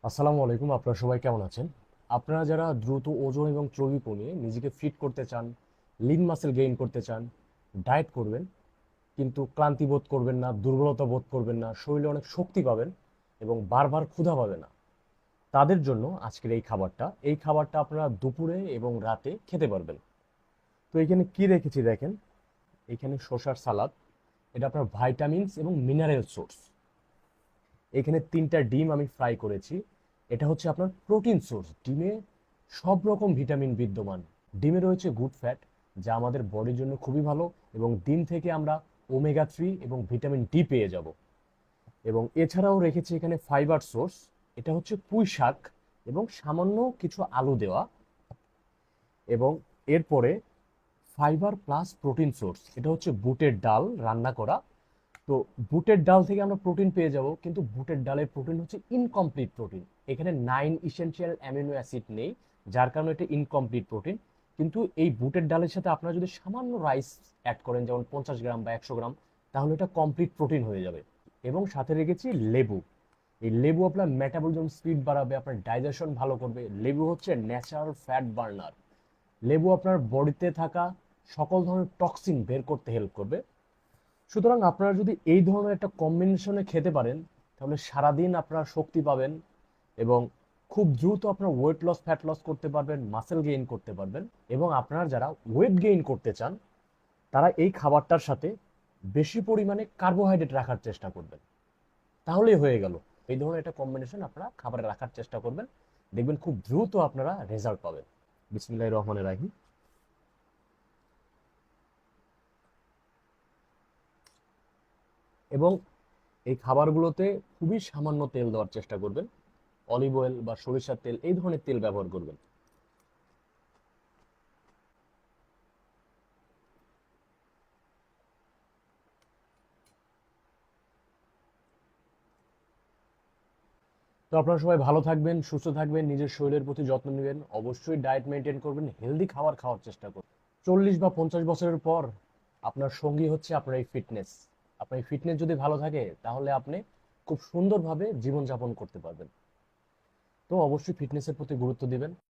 আসসালামু আলাইকুম। আপনারা সবাই কেমন আছেন? আপনারা যারা দ্রুত ওজন এবং চর্বি কমিয়ে নিজেকে ফিট করতে চান, লিন মাসেল গেইন করতে চান, ডায়েট করবেন, কিন্তু ক্লান্তি বোধ করবেন না, দুর্বলতা বোধ করবেন না, শরীরে অনেক শক্তি পাবেন এবং বারবার ক্ষুধা পাবে না, তাদের জন্য আজকের এই খাবারটা আপনারা দুপুরে এবং রাতে খেতে পারবেন। তো এখানে কি রেখেছি দেখেন। এখানে শসার সালাদ, এটা আপনার ভাইটামিনস এবং মিনারেল সোর্স। এখানে 3টা ডিম আমি ফ্রাই করেছি। এটা হচ্ছে আপনার প্রোটিন সোর্স। ডিমে সব রকম ভিটামিন বিদ্যমান। ডিমে রয়েছে গুড ফ্যাট, যা আমাদের বডির জন্য খুবই ভালো, এবং ডিম থেকে আমরা ওমেগা 3 এবং ভিটামিন ডি পেয়ে যাব। এবং এছাড়াও রেখেছি এখানে ফাইবার সোর্স। এটা হচ্ছে পুঁই শাক এবং সামান্য কিছু আলু দেওয়া। এবং এরপরে ফাইবার প্লাস প্রোটিন সোর্স, এটা হচ্ছে বুটের ডাল রান্না করা। তো বুটের ডাল থেকে আমরা প্রোটিন পেয়ে যাব, কিন্তু বুটের ডালের প্রোটিন হচ্ছে ইনকমপ্লিট প্রোটিন। এখানে 9 ইসেনশিয়াল অ্যামিনো অ্যাসিড নেই, যার কারণে এটা ইনকমপ্লিট প্রোটিন। কিন্তু এই বুটের ডালের সাথে আপনারা যদি সামান্য রাইস অ্যাড করেন, যেমন 50 গ্রাম বা 100 গ্রাম, তাহলে এটা কমপ্লিট প্রোটিন হয়ে যাবে। এবং সাথে রেখেছি লেবু। এই লেবু আপনার মেটাবলিজম স্পিড বাড়াবে, আপনার ডাইজেশন ভালো করবে। লেবু হচ্ছে ন্যাচারাল ফ্যাট বার্নার। লেবু আপনার বডিতে থাকা সকল ধরনের টক্সিন বের করতে হেল্প করবে। সুতরাং আপনারা যদি এই ধরনের একটা কম্বিনেশনে খেতে পারেন, তাহলে সারাদিন আপনারা শক্তি পাবেন এবং খুব দ্রুত আপনার ওয়েট লস ফ্যাট লস করতে পারবেন, মাসেল গেইন করতে পারবেন। এবং আপনারা যারা ওয়েট গেইন করতে চান, তারা এই খাবারটার সাথে বেশি পরিমাণে কার্বোহাইড্রেট রাখার চেষ্টা করবেন, তাহলেই হয়ে গেল। এই ধরনের একটা কম্বিনেশন আপনারা খাবারে রাখার চেষ্টা করবেন, দেখবেন খুব দ্রুত আপনারা রেজাল্ট পাবেন। বিসমিল্লাহির রহমানির রাহিম। এবং এই খাবারগুলোতে খুবই সামান্য তেল দেওয়ার চেষ্টা করবেন। অলিভ অয়েল বা সরিষার তেল, এই ধরনের তেল ব্যবহার করবেন। তো আপনারা সবাই ভালো থাকবেন, সুস্থ থাকবেন, নিজের শরীরের প্রতি যত্ন নেবেন, অবশ্যই ডায়েট মেনটেন করবেন, হেলদি খাবার খাওয়ার চেষ্টা করবেন। 40 বা 50 বছরের পর আপনার সঙ্গী হচ্ছে আপনার এই ফিটনেস। আপনার এই ফিটনেস যদি ভালো থাকে, তাহলে আপনি খুব সুন্দরভাবে জীবনযাপন করতে পারবেন। তো অবশ্যই ফিটনেসের প্রতি গুরুত্ব দিবেন।